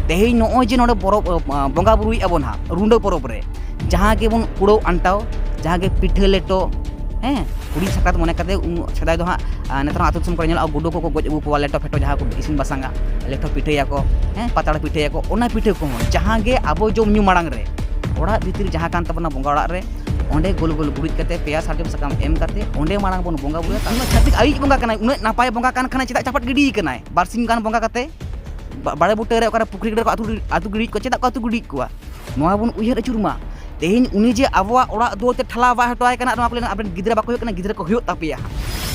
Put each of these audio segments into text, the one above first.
तेहें नॉय जे नोडे परब बंगा बुरुई आबोन हा रुंडा परब रे जहाँ के बन कुड़ो अंटाव जहाँ के पिठे लेटो हैं कुड़ी साक्रात मने कते सदाय दो हाँ नेतार आतु दिसम करे नेला गुडो को गज अगु कोवा लेटो फेटो जहाँ को इसिन बासांगा लेटो पिठे याको हैं पाताड़ा पिठे याको ओना पिठे को जहाँ के आबो जम न्यू मांग रे ओड़ा भीतर जहाँ कान तबना बंगा ओड़ा रे ओंडे गोल गोल गुड़िज कते पेया सारजम साकाम एम कते ओंडे मांग बन बंगा बुरुया ताना छातिक आई बंगा कनाय उन नापाय बंगा कान खाना चेदा चापट गिडी कनाय बारसिन गान बंगा कते बाड़े बुटे रे ओकरा पुखरी गडे को आतु गिडी को चेदा को आतु गिडी कोवा नोआ बन उयहर अचुरमा तेहें उनी जे आबोआ ओड़ा दुआते ठला बा हटवाय कना नोआ पले आपन गिदरा बाको होय कना गिदरा को होय तापिया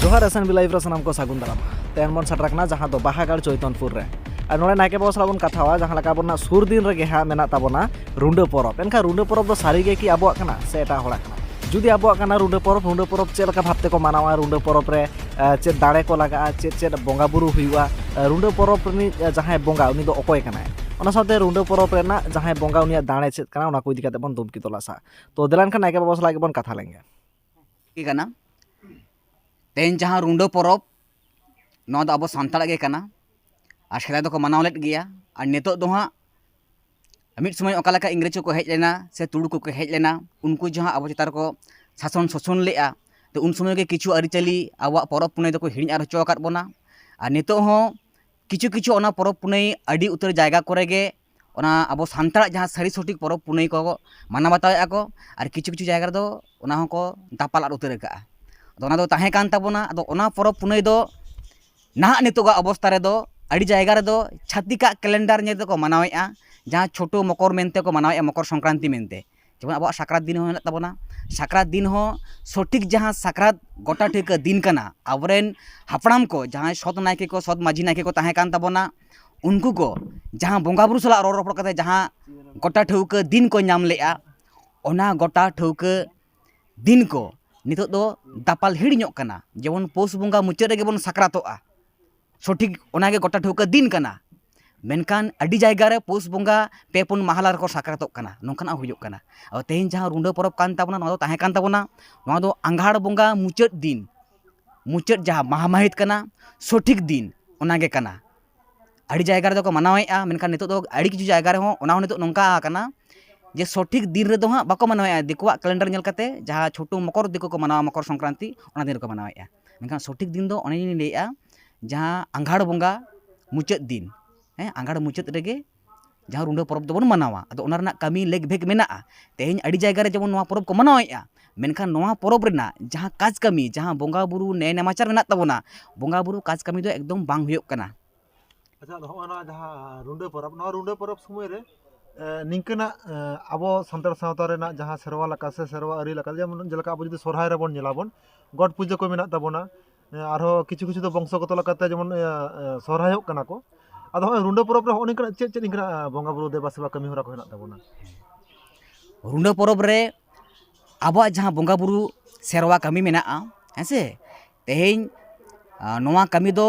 जोहार एसएनबी लाइव रे सनाम को सागुन दाराम तेन बन सटराकना जहाँ दो बाहागढ़ चैतनपुर रे और नोड़े नायके बाबा साला बन कथावा जहाँ लका बना सुर दिन रे हा मेना ताबोना रुंडा परब एनखा रुंडा परब दो सारी गे कि आबोआ कना से एटा होड़ा कना जुदी आबोआ कना रुंडा परब चेद लका भाबते को मानावा रुंडा परब रे चेद दाड़े को लगा चेद बंगा बुरु हुआ रुंडा परब रे जहाँ बंगा उनी दो अकय कना ओना साथे रुंडा परब रेना जहाँ बंगा उनिया दाड़े चेद कना ओना को इदी काते बन दुमकी तलासा तो देलान खा नायके बाबा साला बन कथा लेंगे की कना तेहें जहाँ रुंडा परब नोआ दो आबो सान्ताड़ गे कना और सेदाय दो को मानाव लेद गया और नितो दो हाँ मिड समय ओका लेका इंग्रेज को हेज लेना से तुड़ को हेज लेना उनको जहाँ आबो चितार को शासन शोषण लेआ तो उन समय के किछु आरिचाली आबो परब पुनई दो को हिड़ी आर हचो आकाद बोना और नितो हो किछु किछु ओना परब पुनई अड़ी उतर जायगा करे गे ओना आबो सान्ताड़ जहाँ सारी सठिक परब पुनई को माना बातावेआ को और किछु किछु जायगा दो ओना हो को दापाल आर उतर का अदो ओना दो ताहें कान ताबोना अदो ओना परब पुनई दो ना नितोगा अवस्था रे दो अड़ी जायगा रे दो छातिका कैलेंडर ने को मनावेआ जहाँ छोटो मकर मेनते को मनावेआ मकर संक्रांति मेनते जेमन अब साक्रात दिन हो ताबोना साक्रात दिन हो सठिक जहाँ साक्रात गोटा ठेका दिन कना आवरेन हापड़ाम को जहाँ सत नायके को सत माझी नायके को ताहें कान ताबोना उनको को जहाँ बंगा बुरु सला रोड रोपड़ कते जहाँ गोटा ठेका दिन को नाम लेआ ओना गोटा ठेका दिन को नितो दो दापाल हिड़िñok कना जेमन पौष बंगा मुचाद रेगे बन साक्रातोआ सठिक ओनागे गोटा ठेका दिन कना मेनकान अड़ी जायगा रे पौष बंगा पे पुन महालार को साक्रातोग कना नोंकाना हुयुग कना और तेहें जहाँ रुंडा परब कान ताबोना नोआ दो ताहें कान ताबोना नोआ दो आंघाड़ बंगा मुचाद दिन मुचाद जहाँ महामाहित कना सठिक दिन ओनागे कना अड़ी जायगा रे दो को मनावेआ मेनकान नितो दो अड़ी किछु जायगा रे हो ओना हो नितो नोंका कना जे सठिक दिन रे दो हाँ बाको मनावेआ दिकुआ कैलेंडर नेल कते जहाँ छोटो मकर दिको को मनावा मकर संक्रांति ओना दिन को मनावेआ मेनकान सठिक दिन दो ओने लेआ जहाँ आंघाड़ बंगा मुचाद दिन हैं आंघाड़ मुचाद रेगे जहाँ रुंडा परब दो बन मनावा अदो ओना रना कमी लेग भेग मेना तेहें अड़ी जायगा रे जेमन नोआ परब को मनावेआ मेनखान नोआ परब रेना जहाँ काज कमी जहाँ बंगा बुरु ने नेमाचार मेना ताबोना बंगा बुरु काज कमी दो एकदम बांग हुयुग कना अच्छा नोआ जहाँ रुंडा परब समय रे निंकना आबो संतार सावता रेना जहाँ सेरवा लका से सेरवा अरी लका जेमन जेलका आबो जुदी सोरहाय रे बन नेलाबोन गॉड पूजा को मेना ताबोना आरो किछु किछु तो वंशगत लकाते जेमन सोरहायोग कना को आदो रुंडा परब रे होनिकना चेद इनकना बंगा बुरु देबा सेवा कमी होरा को हेना ताबोना रुंडा परब रे आबो जहाँ बंगा बुरु सेरवा कमी मेना हेसे तेहें नोआ कमी दो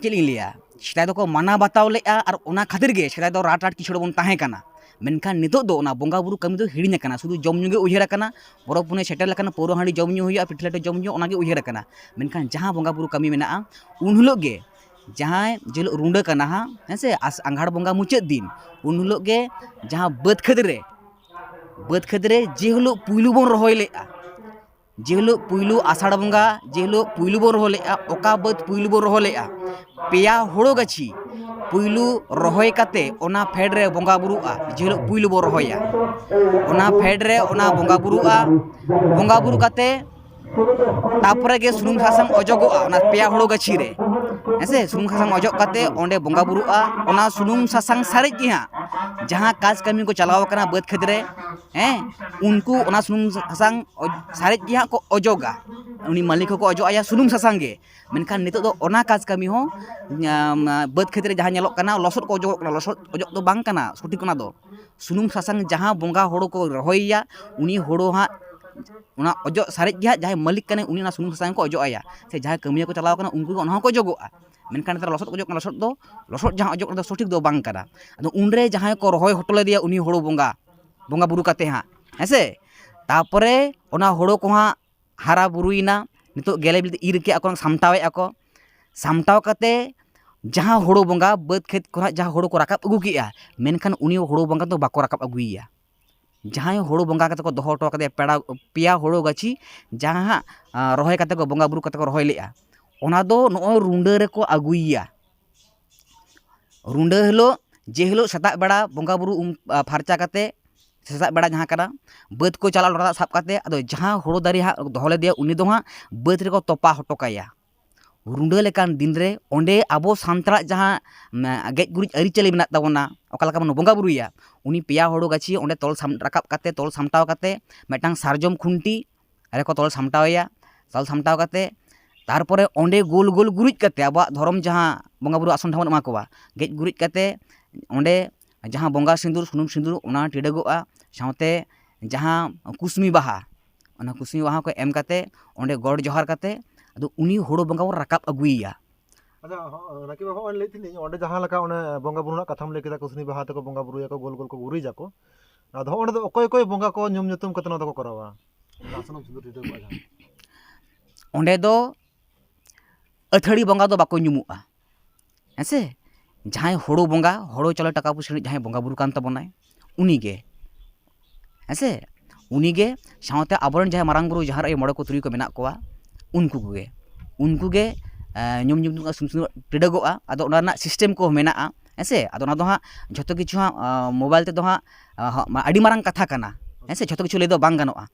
चेद लिया सेदाय दो को माना बाताव लेआ और ओना खातिर गे सेदाय दो राट राट किछुड़ बन ताहें कना मेनखान नितो दो ओना बंगा बुरु कमी दो हिड़िñ कना शुधु जम ᱧᱩ गे उयहर कना परब पुनई सेटर लकना पौरो हांडी जम ᱧᱩ हुआ पिठलेटो जम ᱧᱩ ओना गे उयहर कना मेनखान जहाँ बंगा बुरु कमी मेना उन हिलोग गे जहाँ जेल रुंडा कना हाँ हेसे आंघाड़ बंगा मुचाद दिन उन हिलोग गे जहाँ बाद खेत रे जे हिलोग पुइलु बन रहोय लेआ जे हिलोग पुइलु आषाढ़ बंगा जे हिलोग पुइलु बन रहो लेआ ओका बाद पुइलु बन रहो लेआ पेया होड़ो गाछी पुइलु रहोय काते ओना फेड रे बंगा बुरुआ जे हिलोग पुइलु बन रहोया ओना फेड रे ओना बंगा बुरु काते तापरे गे सुनुम सासांग अजोगोआ ओना पेया होड़ो गाछी रे हेसे सुनुम सासांग अजोग काते ओंडे बंगा बुरुआ ओना सुनुम सासांग सारेज गे हाँ जहाँ काज कमी को चलाव कना बाद खेत रे हैं उनको ओना सुनुम सासांग सारेज गे हाँ को अजोगा उनी मालिक को अजो आया सुनुम सासांग गे मेनखान नितो दो ओना काज कमी हो बाद खेत रे जहाँ नेलोग कना लसोद को अजोग कना लसोद अजोग दो बांग कना सठिक कना दो सुनुम सासांग जहाँ बंगा होड़ो को रहोया उनी होड़ो हाँ ओना अजो सारेज गे हाँ जहाँ मालिक कने उनी ओना सुनुम सासांग को अजो आया से जहाँ कमिया को चलाव कना उनको ओना को अजोगोआ मेनखान नेतार लसोद अजोग कना लसोद जहाँ अजोग दो सठिक दो बांग कना अदो उनरे जहाँ को रहोय होटल दिया उनी होड़ो बंगा बुरु काते हाँ हेसे तापरे ओना होड़ो को हाँ हारा बुरुइना नितो गेले बिलते इर के आको सामटावे आको सामटाव काते जहाँ होड़ो बंगा बाद खेत को जहाँ होड़ो को राकाब अगू किया मेनखान उनी होड़ो बंगा तो बाको राकाब अगुइया जहाँ होड़ो बंगा कते को दोहो हटो कते पेड़ा पिया होड़ो गाची जहाँ रहोय कते को बंगा बुरु कते को रहोय लेआ ओना दो नोय रुंडा रे को अगुइया रुंडा हिलो जे हिलो सेता बेड़ा बंगा बुरु फारचा कते सेता बेड़ा जहाँ कना बाद को चला लड़ा साब कते अदो जहाँ होड़ो दारी हा दोहो ले दिया उनी दो हाँ बाद रे को तोपा हटो काया रुंडा लेकान दिन रे ओंडे आबो सानताड़ा जहाँ गेज गुरिज अरिचली मेनाक ताबोना ओका लेका बन बंगा बुरुया उनी पेया होड़ो गाची ओंडे तोल राकाब काते तोल सामटाव काते मेटांग सारजम खुंटी रे को तोल सामटावया तोल सामटाव काते तारपरे ओंडे गोल गोल गुरिज काते आबो धर्म जहाँ बंगा बुरु आसन ठावन एमा कोवा गेज गुरिज काते ओंडे जहाँ बंगा सिंदूर सुनुम सिंदूर ओना टिडगोआ सावते जहाँ कुसमी बाहा ओना कुसमी बाहा को एम काते ओंडे गॉड जोहार काते अदो उनी होड़ो बंगा बो राकाब अगुइया अच्छा नाकी बाबा ऑन लेती नहीं ओंडे जहां लका ओने बंगा बुरु ना कथाम लेके कुसनी बहा तको बंगा बुरु को गोल गोल को गुरी जाको आदो ओंडे दो कोई कोई बंगा को ᱧᱩᱢ ᱧᱩᱛᱩᱢ कतना दको करावा आसनम सुदूर टिटो को जा ओंडे दो अथड़ी बंगा दो बाको ᱧᱩᱢᱩᱜᱼᱟ हेसे जहां होड़ो बंगा होड़ो चलो टाका पुसनी जहां बंगा बुरु कान तबनाय उनी गे हेसे उनी गे सावते आबरन जहां मारांग बुरु जहां रे मोड़े को तुरी को मेना कोवा उनको गे ᱧᱩᱢ ᱧᱩᱢ सुम टिडगोआ अदो ओना ना सिस्टम को मेना हेसे अदो ओना दो हाँ झोतो किछु हाँ मोबाइल ते दो हाँ आडी मारांग कथा कना हेसे झोतो किछु ले दो बांग गानोआ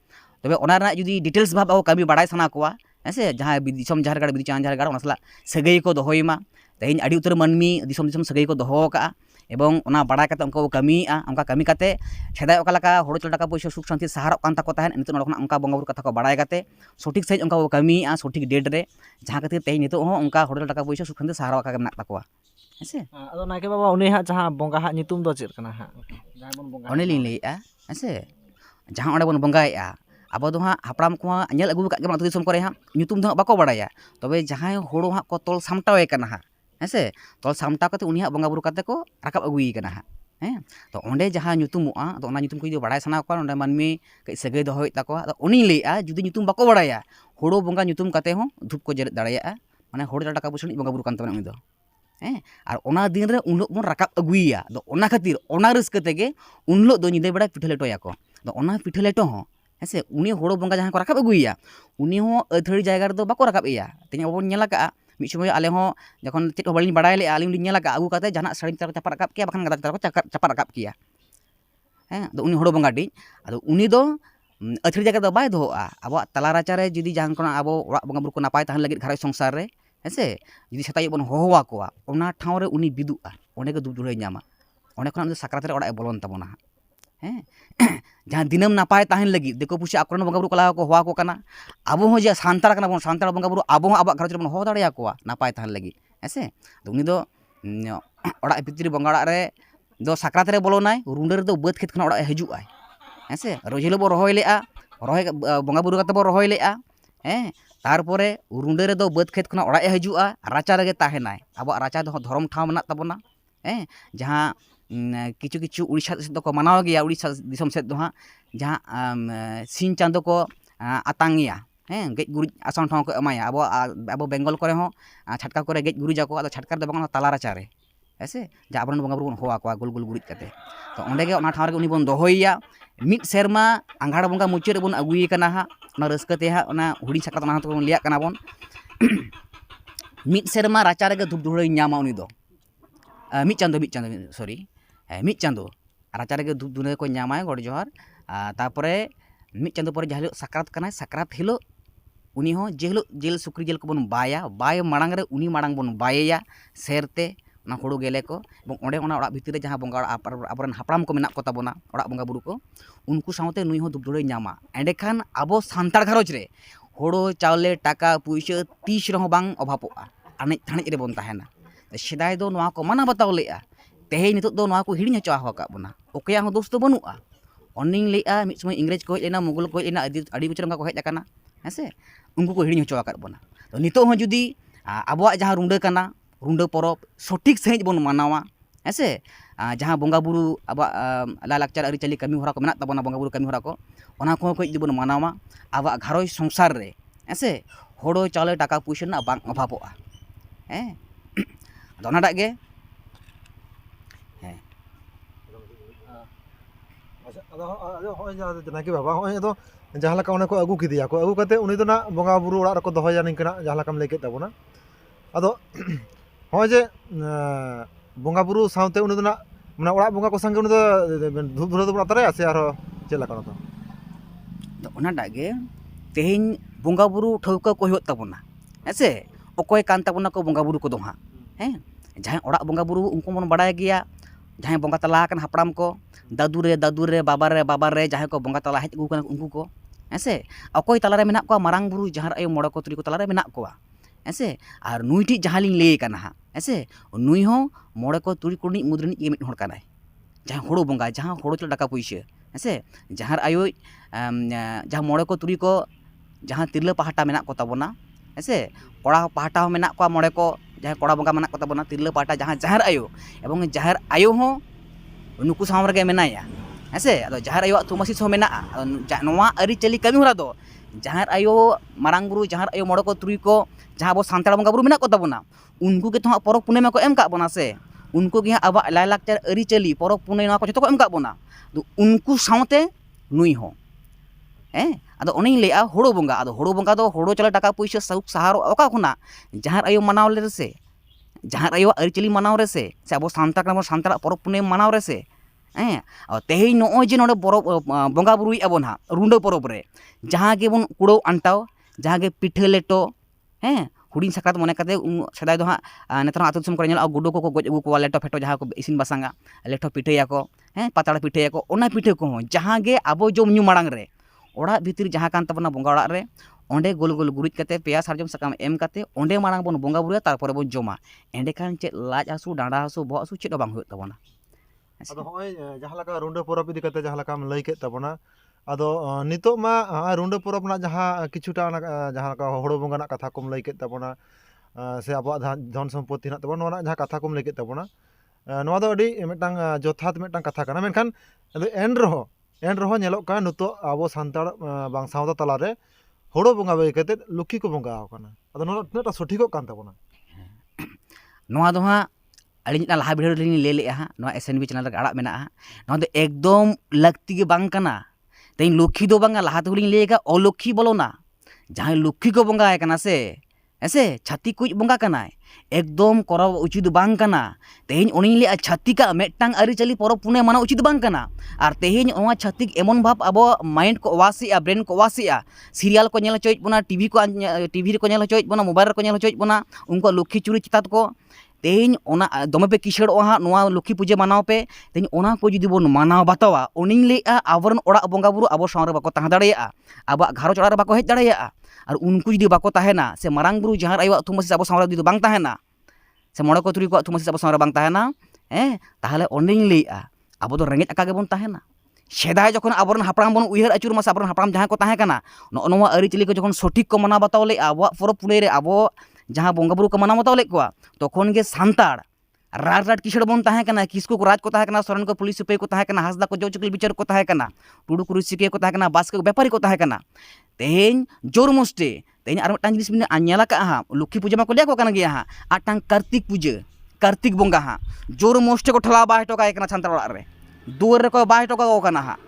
तबे ओना ना जुदी डिटेल्स भाब आबो कमी बाडाय सना कोवा हेसे जहां दिसम झारगाड़ बिदिचान झारगाड़ ओना सला सगई को दोहोयमा तेहिं आडी उतर मानमी दिसम दिसम सगई को दोहो का एवं ओना बाडाय काते उनको कमीआ उनका कमी काते छेदाय ओका लका होड़ो चल टाका पैसा सुख शांति सहारा कान ताको ताहेन नितो नोडखना उनका बंगा बुरु कथा को बाडाय काते सठिक सही उनका कमीआ सठिक डेट रे जहां खातिर तेहिं नितो हो उनका होड़ो टाका पैसा सुख शांति सहारा का मेना ताकोआ हेसे अदो नाके बाबा उनी हा जहाँ बंगा हा नितुम दो चेत कना हा जहाँ बन बंगा ओने लिन लेआ हेसे जहां ओंडे बन बंगाएआ आबो दो हाँ हापड़ाम को नेल अगु का अतु दिसम करे हाँ नितुम दो बाको बाडाया तबे जहां होड़ो हाँ को तोल सामटावे कना हा हेसे तोल सामटाव काते उनी हाँ बंगा बुरु काते को राकाब अगुई कना हा हैं तो ओंडे जहां ᱧᱩᱛᱩᱢᱚᱜᱼᱟ तो ओना ᱧᱩᱛᱩम को जुदी बाडाय सना को ओंडे मानमी कई सगई दोहोय ताको तो उनी लेआ जुदी ᱧᱩᱛᱩम बाको बाडाया होड़ो बंगा ᱧᱩᱛᱩम काते हो धूप को जरेत दाड़ाया माने होड़ो टाका पुसनी बंगा बुरु कान तबना उनी दो हैं और ओना दिन रे उन लोग बन राकाब अगुइया तो ओना खातिर ओना रस्के तेगे उन लोग दो निदे बड़ा पिठा लेटोया को तो ओना पिठा लेटो हो हेसे उनी होड़ो बंगा जहां को राकाब अगुइया उनी हो अथड़ी जायगा रे दो बाको राकाब इया तेनी बाबन नेला का मिद समय आले हो जखन चेक हो बालिन बाडाय ले आलिन लिन नेला का अगु काते जहां साड़ी तार चपा राकाब किया बखान गदा को चपा राकाब किया हैं तो उनी होड़ो बंगा डी अदो उनी दो अथड़ी जायगा दो बाय दोआ आबो तला राचा रे जुदी जहां कोना आबो ओड़ा बंगा बुरु को नापाय ताहन लगित घर संसार रे हेसे जुदी सेताय बन होवा कोआ ओना ठाव रे उनी बिदुआ ओने के दुबजुड़े न्यामा ओने खन साकरात रे ओड़ा बोलन तबना हैं जहां दिनम नापाय ताहन लगी देखो पुसी आकरन बंगा बुरु को ला को होवा को कना आबो हो जे सांतार कना बन सांतार बंगा बुरु आबो आबा घर बन हो दाड़िया कोआ नापाय ताहन लगी हेसे तो उनी दो ओड़ा भितरी बंगा ओड़ा रे दो साकरात रे बोलोनाय रुंडा रे दो बाद खेत खना ओड़ा हजुआय हेसे रोजिलो बो रहोय लेआ रहोय बंगा बुरु काते बो रहोय लेआ हैं तारपरे रुंडा रे दो बाद खेत खना ओड़ा हजुआ राचा रे ताहेनाय आबो राचा दो धर्म ठाव मेना ताबोना हैं जहां किचु किचु उड़ीसा सेद को मनाव गया उड़ीसा दिसम सेद दो हाँ जहाँ सिंह चांदो को आतांगिया हैं गेज गुरिज आसन ठाव को एमाया आबो आबो बेंगल करे हो छटका करे गेज गुरिजा को आदो छटका दो बांग ताला राचा रे हेसे जा आबरन बंगा बुरु होवा को गोल गोल गुरिज काते तो ओंडे गे ओना ठाव रे उनी बन दोहोइया मिद सेरमा आंगाड़ बंगा मुचाद रे बन अगुई कना हा ओना रस्कते हा ओना हुडी सकत ओना तो लिया कना बन मिद सेरमा राचा रे धूप धुड़ई न्यामा उनी दो मिद चांदो सॉरी मिद चांदो राचा रे धूप धुड़ई को न्यामाय गॉड जोहार तारपरे मिद चांदो पर जहां साकरात कना साकरात हिलो उनी हो जे हिलो जेल सुक्री जेल को बन बाया बाय मांग रे उनी मांग बन बायया सेरते ना होड़ो गेले को ओंडे ओना ओड़ा भितर जहां बंगा आबरन हापड़ाम को मेना को ताबोना ओड़ा बंगा बुरु को उनको सावते नुई हो धूपधुड़ई न्यामा एंडेखान आबो सांतार घरज रे होड़ो चावले टाका पुइसा तीस रहो बांग अभापोआ आने थाने रे बन ताहेना सेदाय दो नोआ को माना बताव लेआ तेहे नितो दो नोआ को हिड़ी हचा हका बना ओकेया हो दोस्त बनुआ ओनिंग लेआ मिद समय इंग्रेज को हेज लेना मुगल को हेज लेना आडी बचर को हेज आकाना हेसे उनको को हिड़ी हचा आकाद बना तो नितो हो जुदी आबोआ जहां रुंडा कना रुंडा परब सठिक सहित बन मानावा हेसे जहां बंगा बुरु आबा लालाकचार अरिचली कमी होरा को मेना ताबोना बंगा बुरु कमी होरा को ओना को जुदी बन मानावा आबा घरoj संसार रे हेसे होड़ो चाले टाका पुइसा ना बांग अभापोआ हैं ᱟᱫᱚ ᱚᱱᱟᱴᱟᱜ ᱜᱮ ᱦᱮᱸ ᱟᱪᱪᱷᱟ ᱟᱫᱚ ᱦᱚᱸᱜᱼᱚᱭ ᱱᱟᱭᱠᱮ ᱵᱟᱵᱟ ᱦᱚᱸᱜᱼᱚᱭ ᱟᱫᱚ ᱡᱟᱦᱟᱸ ᱞᱮᱠᱟ ᱚᱱᱮ ᱠᱚ ᱟᱹᱜᱩ ᱠᱮᱫᱮᱭᱟ ᱠᱚ ᱟᱹᱜᱩ ᱠᱟᱛᱮ ᱩᱱᱤ ᱫᱚ ᱱᱟᱜ ᱵᱚᱸᱜᱟ ᱵᱩᱨᱩ ᱚᱲᱟᱜ ᱨᱮᱠᱚ ᱫᱚᱦᱚᱭᱟ ᱱᱤᱝᱠᱟᱹᱱᱟᱜ ᱡᱟᱦᱟᱸ ᱞᱮᱠᱟᱢ ᱞᱟᱹᱭ ᱠᱮᱫ ᱛᱟᱵᱚᱱᱟ ᱟᱫᱚ ᱦᱚᱸᱜᱼᱚᱭ ᱡᱮ ᱵᱚᱸᱜᱟ ᱵᱩᱨᱩ ᱥᱟᱶᱛᱮ ᱩᱱᱤ ᱫᱚ ᱱᱟᱜ ᱢᱟᱱᱮ ᱚᱲᱟᱜ ᱵᱚᱸᱜᱟ ᱠᱚ ᱥᱟᱝᱜᱮ ᱩᱱᱤ ᱫᱚ ᱫᱷᱩᱯ ᱫᱷᱩᱲᱟᱹ ᱫᱚᱵᱚᱱ ᱟᱛᱟᱨᱟᱭᱟ ᱥᱮ ᱟᱨᱦᱚᱸ ᱪᱮᱫ ᱞᱮᱠᱟ ᱚᱱᱟ ᱫᱚ? ᱟᱫᱚ ᱚᱱᱟᱴᱟᱜ ᱜᱮ ᱛᱮᱦᱮᱧ ᱵᱚᱸᱜᱟ ᱵᱩᱨᱩ ᱴᱷᱟᱹᱣᱠᱟᱹ ᱠᱚ ᱦᱩᱭᱩᱜ ᱛᱟᱵᱚᱱᱟ ᱦᱮᱸ ᱥᱮ ᱚᱠᱚᱭ ᱠᱟᱱ ᱛᱟᱵᱚᱱᱟ ᱠᱚ ᱵᱚᱸᱜᱟ ᱵᱩᱨᱩ ᱠᱚᱫᱚ ᱦᱟᱸᱜ ᱦᱮᱸ ᱡᱟᱦᱟᱸᱭ ᱚᱲᱟᱜ ᱵᱚᱸᱜᱟ ᱵᱩᱨᱩ ᱩᱱᱠᱩ ᱵᱚᱱ ᱵᱟᱲᱟᱭ ᱜᱮᱭᱟ ᱡᱟᱦᱟᱸᱭ ᱵᱚᱸᱜᱟ ᱛᱟᱞᱟ ᱟᱠᱟᱱ ᱦᱟᱯᱲᱟᱢ ko दादू रे बाबा रे जहाँ को बंगा तला हेज अगू उनको को ऐसे अकोय तलारे मेना को मारांग बुरु जहाँ आयो मोड़े को तुरी को तलारे मेना को ऐसे और नुईटी जहाँ लिंग ले कना हा ऐसे नुई हो मोड़े को तुरी कुनी मुद्रनी ये मिट होड़ कनाय जहाँ होड़ो बंगा जहाँ होड़ो चल टाका पुइसे ऐसे जहाँ आयो जहाँ मोड़े को तुरी को जहाँ तिरला पहाटा मेना को तबोना ऐसे कोड़ा पहाटा हो मेना को मोड़े को जहाँ कोड़ा बंगा मेना को तबोना तिरला पहाटा जहाँ जहाँ आयो एवं जहाँ आयो हो नुकु सामर के मेनाया ऐसे अदो जहाँ आयो तुमसी सो मेना नोवा अरी चली कमी होला दो जहाँ आयो मारांग बुरु जहाँ आयो मोड़े को तुरी को जहाँ अब सानताड़ बंगा बुरु मेना को तबोना उनको के तो परब पुणे में को एम का बोना से उनको के अब लायलाक्चर अरी चली परब पुणे को जतो को एम का बोना तो उनको सावते नुई हो अदो उनी लेआ होड़ो बंगा दो होड़ो चला टाका पैसा सौक सहारो ओका खुना जहाँ आयो मनाव ले से जहाँ आयो अरिचली मनाव रे से अब सानताड़ परब पुणे मनाव रे से तेहें नॉय जे नोडे बंगा बुरुई अबन हाँ रुंडो परब रे जहाँ गे बन कुड़ो अंटाव जहाँ गे पिठा लेटो हुडिंग साकात मने काते सदाय दो हाँ नेतार आतु दिसम करे गुडो को गज अगू को लेटो फेटो जहाँ को इसिन बासांगा लेटो पिठाया को पाताड़ पिठाया को ओना पिठा को जहाँ गे आबो जम न्यू माड़ांग रे ओड़ा भीतर जहाँ कान तबना बंगा ओड़ा रे ओंडे गोल गोल गुरिज काते पेया सारजम साकाम एम काते ओंडे माड़ांग बन बंगा बुरुया तारपरे बन जमा एंडे कान चेद लाज हासु डांडा हासु बहग हासु चेद बांग हुयुग तबना आदो हॉय जहाँ लगा रुंडो परब इदी कते जहाँ लगा लई केत तबना आदो नितो मा रुंडो परब ना जहाँ किछुटा जहाँ लगा होड़ो बंगा ना कथा कोम लई केत तबना से अब धन सम्पत्ति ना तबना नोना जहाँ कथा कोम लई केत तबना नोआ दो अडी मिदटांग जथात मिदटांग कथा काना मेनखान एन रहो नेलोग का नितो अब सानताड़ बांग सावता तलारे होड़ो बंगा बई कते लुखी को बंगा आकना आदो नोना तिनाटा सठिकोग कान तबना नोआ दो हाँ अलिंग लाहा भिडियो लिंग ले ले हाँ नोआ SNB चैनल रे आड़ा मेना नोआ दो एकदम लगती के बांग कना तेन लुखी दो बांगा लाहा तो लिंग लेगा अलुखी बोलोना जहाँ लुखी को बंगा कना से ऐसे छाती कुछ बंगा कना एकदम कराव उचित बांग कना तेहें उनी ले छाती का मेटटांग अरिचली परब पुणे माना उचित बांग कना और तेहें ओवा छाती एमन भाव अब माइंड को वासिया ब्रेन को वासिया सीरियल को नेल हचोय बना टीवी को नेल हचोय बना मोबाइल को नेल हचोय बना उनको लुखी चुरी चितात को तेहें ओना दमे पे किसड़ो हाँ नोआ लुखी पूजा मानाव पे तेहें ओना को जुदी बोन मानाव बातावा उनिंग लेआ आबरन ओड़ा बंगा बुरु आबो सावरे बाको ताह दाड़ेया आबो घारोच ओड़ा रे बाको हेज दाड़ेया और उनको जुदी बाको ताहेना से मारांग बुरु जहाँ आयो थुमसी आबो सावरे जुदी बांग ताहेना से मोड़े को तुरी को थुमसी आबो सावरे बांग ताहेना ताहले ओनिंग लेआ आबो दो रेंगेज आका गेबोन ताहेना सेदाय जखन आबरन हापड़ाम बन उयहर आचुर मास आबरन हापड़ाम जहाँ को ताहे कना नोआ अरिचली को जखन सठिक को माना बाताव ले आबो परब पुणे रे आबो जहाँ बंगा बुरु को माना बाताव ले कोआ तखन गे सानताड़ राज राज किसड़ बन ताहे कना किसको को राज को ताहे कना सोरेन को पुलिस सिपाही को ताहे कना हासदा को जौचकल बिचार को ताहे कना टुडू को रुसिके को ताहे कना बास्के को व्यापारी को ताहे कना तेहें जोर मुस्टे तेहें आर मिदटांग जिनिस बिन आन्याला का हाँ लुखी पूजा मा को लिया को कना गया हाँ आटांग कार्तिक पूजा कार्तिक बंगा हाँ जोर मुस्टे को ठला बाय टोका कना सानताड़ ओड़ा रे दुआर रे को बाय टोका को कना हाँ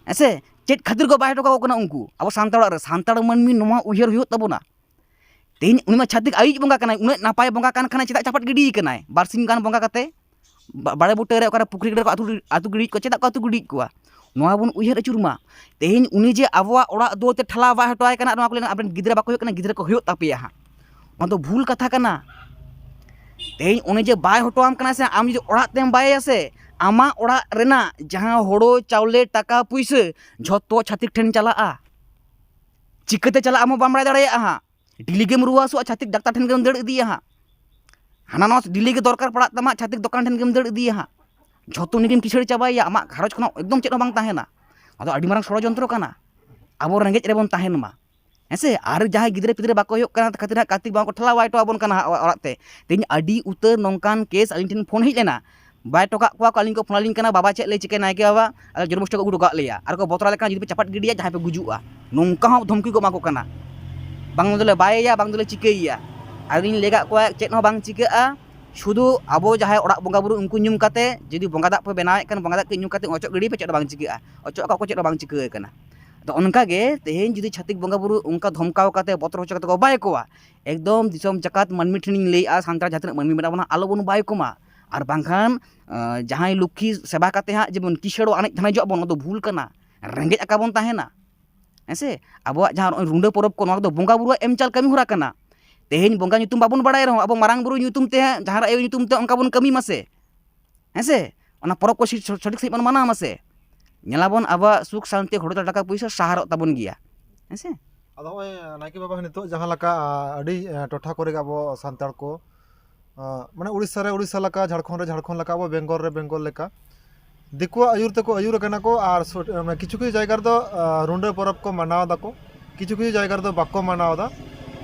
ऐसे चेद खातिर को बाय टोका को कना उनको अब सानताड़ ओड़ा रे सानताड़ मानमी नोमा उयहर हुयुग तबोना तेहें उनी मा छातिक आइज बंगा कना उना नापाय बंगा कान खाना चेदा चापाट गिडी कनाय बारसिन गान बंगा काते बाड़े बुटे रे ओकारे पुखरी को आतु गिडी को चेदा को आतु गिडी कोआ नोआ बन उयहर अचुरमा तेहें उनी जे आबोआ ओड़ा दुआते ठला बाय हटवाय कना नोआ को लेना आपन गिदरा बाको कना गिदरा को हुयुग तापेया हा ओना तो भूल कथा कना तेहें उनी जे बाय हटवाम कना से आम जे ओड़ा तेम बाय से आमा ओड़ा रेना जहाँ होड़ो चावले टाका पुइसे झोतो छातिक ठेन चलाआ चिकते चला आम बाम बाड़ाय दाड़ेया हा डिली गेम रुआ सु छातिक डाक्टर ठेन गेम दड़ इदिया हाँ हाना नोआ डिली के दरकार पड़ा तमा छातिक दुकान ठेन गेम दड़ इदिया हाँ झोतो निगेम किसड़ चाबाया आमा घारोज खना एकदम चेद बांग ताहेना आदो अडी मारांग षड़यंत्र काना आबो रेंगेज रेबन ताहेन मा ऐसे और जहाँ गिद्रे पिद्रे बाको हुयुग काना खातिर कार्तिक बांग को ठला वाय टो आबोन काना ओड़ाते तेहें अडी उतर नोंकान केस अलिन ठेन फोन हेज लेना बाय टोका को अलिन को फोन अलिन काना बाबा चेद ले चिके नायके बाबा आलो जन्मष्ट को उडु का लेया आर को बोतरा लेका जुदी पे चापाट गिडिया जहाँ पे गुजुआ नोंका हो धमकी को माको काना बांग दोले बायया बांग दोले चिकेया आलिन लेगा को चेद हो बांग चिकेआ शुधु abo jahai orak bongga buru unku nyum kate jadi bongga dak pe benaik kan bongga dak ke nyum kate ocok gedi pe cek bang cika ocok ka ko cek bang cika kana तो उनका गे तेहेन जुदी छातिक बंगा बुरु उनका धमकाव काते बतर होचो काते को bye कोवा एकदम दिसम जकात मनमी ठिनिंग लेई आ सांतार जातन मनमी मेना बना आलो बन बाय कोमा आर बांखान जहां लुखी सेवा काते हा जेबन किशड़ो आने थाना जो बन दो भूल कना रेंगेज आका बन ताहेना हेसे अबो जहां रुंडा परब को नवा दो बंगा बुरु एम चाल कमी हुरा कना तेहेन बंगा nyutum babun baday रहो अब मारांग बुरु nyutum ते जहां आयो nyutum ते उनका बन कमी मासे हेसे ओना परब को सठिक सही बन माना मासे nyalabon aba suk santi hodo taka puisa saharok tabon gia hese ado naiki baba nito jahan laka adi totha kore abo santar ko mane Odisha laka Jharkhand laka abo Bengal leka diku ayur teko ayur kana ko ar kichu kichu jaygar do runde porab ko manaw da ko kichu jaygar do bakko manaw da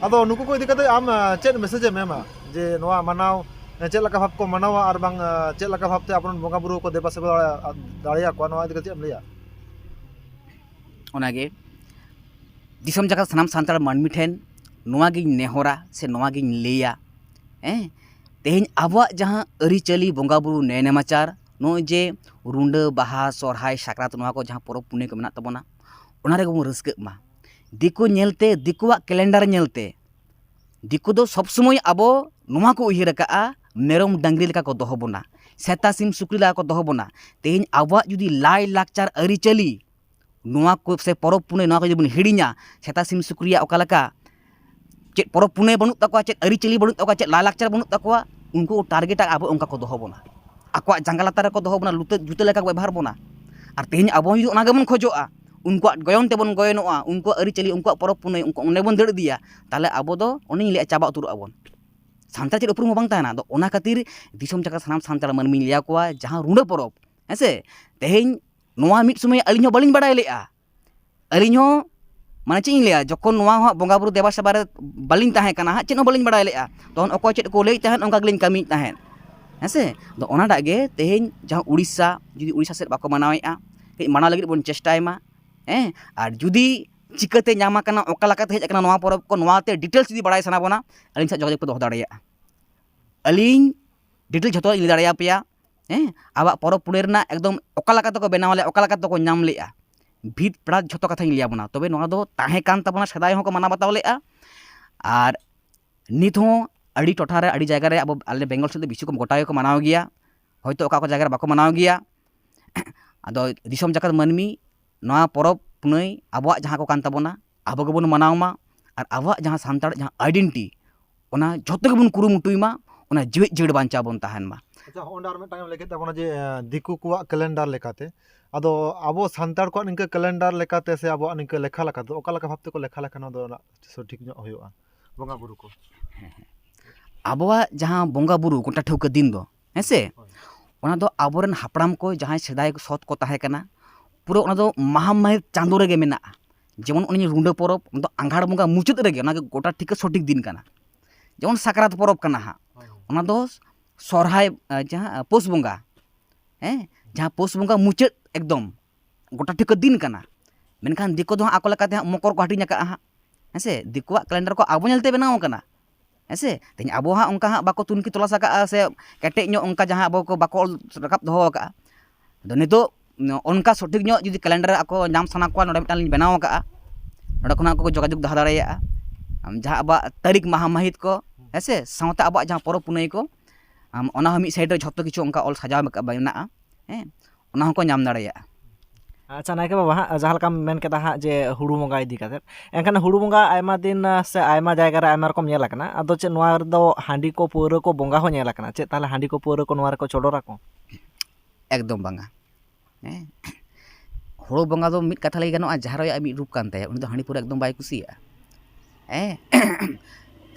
ado nuku ko idikate am chet message mema je noa manaw check लका भाव को मनावा और बांग check लका भाव ते अपन बंगा बुरु को देबा सेबा दाड़िया को नवा इदि चेम लिया ओनागे दिसम जगह सनाम सांतार मानमी ठेन नोवा गी नेहरा से नोवा गी लेया तेहेन आबवा जहां अरी चली बंगा बुरु नेनेमाचार नो जे रुंडा बाहा सोरहाय साकरात नोवा को जहां परब पुने को मेना तबोना ओना रे गो रस्क मा दिकु नेलते दिकुवा कैलेंडर नेलते दिकु दो सब समय आबो नोवा को उहिर का मेरम डांगरी लेका को दोहो बोना सेता सिम सुक्री लेका को दोहो बोना तेहेन आबवा जुदी लाई लाकचार अरी चली नोवा को से परब पुने नोवा को जबन हिड़िया सेता सिम सुक्रिया ओका लेका चेक परब पुने बनु तकवा चेक अरी चली बनु तकवा चेक लाई लाकचार बनु तकवा उनको टारगेट आबो उनका को दोहो बोना akwa janggalata ko doho bona lute jute leka ko ବ୍ୟବହାର bona ar tehny abo ju ona gebon khojoa unko goyon tebon goyonoa unko ari celi unko porop punai unko one bon deur dia tale abo do oni le caba turu abon santal ced uprum bang tahana do ona katir disom jaka sanam santal manmi lia ko jahan runda porop hese tehny noa mit sumay alinyo balin badai lea alinyo mana cing lea jokon noa bonga buru deba sabare balin tahe kana ha ced no balin badai lea ton oko ced ko lei tahan onka glin kami tahen hese do ona dak ge tehny jahan Odisha judi Odisha set bako manawea ke mana lagi bon chestai ma ar judi चिकते नामा कना ओका लकाते hedge कना नोवा परब को नोवाते details जदी बड़ाय सना बना अलिन सा जोगाजोग पे दोह दाड़िया अलिन डिटेल जतो इली दाड़िया पिया आबा परब पुनेरना एकदम ओका लकाते को बेनावले ओका लकाते को नाम लेआ भीत पड़ा जतो कथा लिया बना तबे नोवा दो ताहे कान तबना सदाय हो को मना बताव लेआ आर नित हो अड़ी टोठा रे अड़ी जायगा रे अब आले बेंगल से बिसु को गोटाय को मनाव गिया होयतो ओका को जायगा रे बाको मनाव गिया आदो दिसम जाकत मनमी नोवा परब पुनई आबवा जहाँ को कान ताबोना आबो गेबोन मनावमा और आबवा जहाँ सान्ताड़ जहाँ आइडेंटिटी ओना जतो गेबोन कुरुमुटुयमा ओना जीवे जीड़ बांचा बोन ताहनमा अच्छा होंडार में टाइम लेके ताबोना जे दिकु कुआ कैलेंडर लेकाते आदो आबो सान्ताड़ को निके कैलेंडर लेकाते से आबो निके लेखा लेकाते ओका लेखा भाबते को लेखा लेखा न दो सठिक नो होयोआ बंगा बुरु को आबवा जहाँ बंगा बुरु कोटा ठौका दिन दो हेसे ओना दो आबोरन हापड़ाम को जहाँ सेदाय सत को ताहे कना पूरा ओना दो महामाहिर चांदो रेगे मेना जेमन उनी रुंडा परब ओना दो आंघाड़ बंगा मुचाद रेगे ओना गोटा ठीक सठिक दिन कना जेमन साकरात परब कना हा ओना दो सोरहाय जहाँ पोस बंगा जहाँ पोस बंगा मुचाद एकदम गोटा ठीक दिन कना मेनखान दिको दो आको लेकाते मकर को हटिंग का हा हेसे दिकुआ कैलेंडर को आबो नेलते बनाव कना हेसे तेज आबो हा उनका हा बाको तुनकी तलाश का से केटे नो उनका जहाँ आबो को बाको रकाब दोहो का दो नितो उनका सठिक नो जुदी कैलेंडर आको नाम सना को नोडे मिटान बनाव का नोडे खना को जोगाजोग दहा दाड़िया जहाँ अब तारीख महामाहित को हेसे सावते अब जहाँ परब पुनई को ओना मिद साइड रे झतो किछु उनका ऑल सजाव मेना ओना हको नाम दाड़िया अच्छा नायके बाबा हाँ जहाँ लका मेन केदा हाँ जे हुड़ू बंगा इदी काते एनखान हुड़ू बंगा आयमा दिन से आयमा जायगा रे आयमा रकम नेल आकना आदो चे नोआ दो हांडी को पौरा को बंगा हो नेल आकना चे ताले हांडी को पौरा को नोआ रे को चोडोरा को एकदम बंगा हुड़ू बंगा दो मिद कथा लई गानोआ जहार या मिद रूप कान ताया उनी दो हांडी पौरा एकदम बाय खुशिया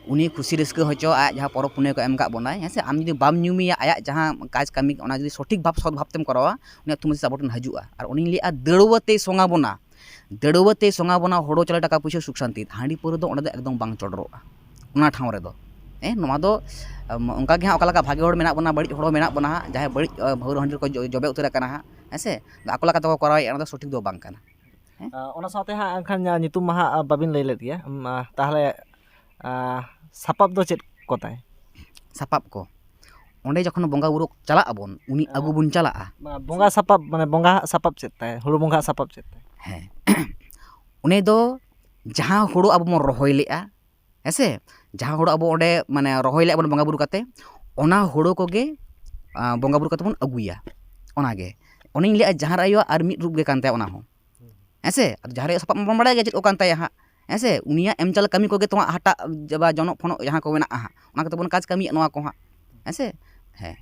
उनी खुशी रस्क होचो आ जहाँ परब पुने को एम का बनाय हेसे आम जुदी बाम न्यूमिया आया जहाँ काज कामी ओना जुदी सठिक भाव सद भावतेम करवा उनी तुम साबटन हजुआ और उनी लिया दड़वते सोंगा बोना होड़ो चले टाका पैसा सुख शांति हांडी पौरा दो ओना दो एकदम बांग चोडरोआ ओना ठाव रे दो नोमा दो उनका गे ओका लका भागे होड़ मेना बना बड़ी होड़ मेना बना जहाँ बड़ी भौर हांडी को जबे उतर कना हा हेसे आको लका तो कराय ओना दो सठिक दो बांग कना ओना साथे हाँ एनखान नितुम मा बाबिन लई लेत गया ताहले सापाब दो चेत को ताय सापाब को onde jokhon bonga buru chalak abon uni agu bun chalaa ᱵᱚᱸᱜᱟ ᱥᱟᱯᱟᱵ ᱢᱟᱱᱮ ᱵᱚᱸᱜᱟ ᱥᱟᱯᱟᱵ ᱪᱮᱫ ᱛᱟᱭ ᱦᱩᱲᱩ ᱵᱚᱸᱜᱟ ᱥᱟᱯᱟᱵ ᱪᱮᱫ ᱛᱟᱭ? ᱦᱮᱸ ᱩᱱᱤ ᱫᱚ ᱡᱟᱦᱟᱸ ᱦᱩᱲᱩ ᱟᱵᱚ ᱵᱚᱱ ᱨᱚᱦᱚᱭ ᱞᱮᱜᱼᱟ ᱦᱮᱸᱥᱮ ᱡᱟᱦᱟᱸ ᱦᱩᱲᱩ ᱟᱵᱚ ᱚᱸᱰᱮ ᱢᱟᱱᱮ ᱨᱚᱦᱚᱭ ᱞᱮᱜᱼᱟ ᱵᱚᱱ ᱵᱚᱸᱜᱟ ᱵᱩᱨᱩ ᱠᱟᱛᱮ ᱚᱱᱟ ᱦᱩᱲᱩ ᱠᱚᱜᱮ ᱵᱚᱸᱜᱟ ᱵᱩᱨᱩ ᱠᱟᱛᱮ ᱵᱚᱱ ᱟᱹᱜᱩᱭᱟ ᱚᱱᱟᱜᱮ ᱚᱱᱮᱧ ᱞᱟᱹᱭᱟ ᱡᱟᱦᱟᱸ ᱟᱭᱳ ᱟᱨ ᱢᱤᱫ ᱨᱩᱯ ᱜᱮ ᱠᱟᱱ ᱛᱟᱭᱟ ᱚᱱᱟ ᱦᱚᱸ ᱦᱮᱸᱥᱮ ᱡᱟᱦᱟᱸ ᱨᱮᱭᱟᱜ ᱥᱟᱯᱟᱵ ᱵᱚᱱ ᱵᱟᱲᱟᱭ ᱜᱮᱭᱟ ᱪᱮᱫ ᱠᱚ ᱠᱟᱱ ᱛᱟᱭᱟ ᱦᱟᱸᱜ ᱦᱮᱸᱥᱮ ᱩᱱᱤᱭᱟᱜ ᱮᱢ ᱪᱟᱞ ᱠᱟᱹᱢᱤ ᱠᱚᱜᱮ ᱛᱚ ᱦᱟᱴᱟᱜ ᱡᱚᱱᱚᱜ ᱯᱷᱚᱱᱚᱜ ᱡᱟᱦᱟᱸ ᱠᱚ ᱢᱮᱱᱟᱜᱼᱟ ᱦᱟᱸᱜ ᱚᱱᱟ ᱠᱚᱛᱮ ᱵᱚᱱ ᱠᱟᱡᱽ ᱠᱟᱹᱢᱤᱭᱟ ᱱᱚᱣᱟ ᱠᱚ ᱦᱟᱸᱜ ᱦᱮᱸᱥᱮ ᱦᱮᱸ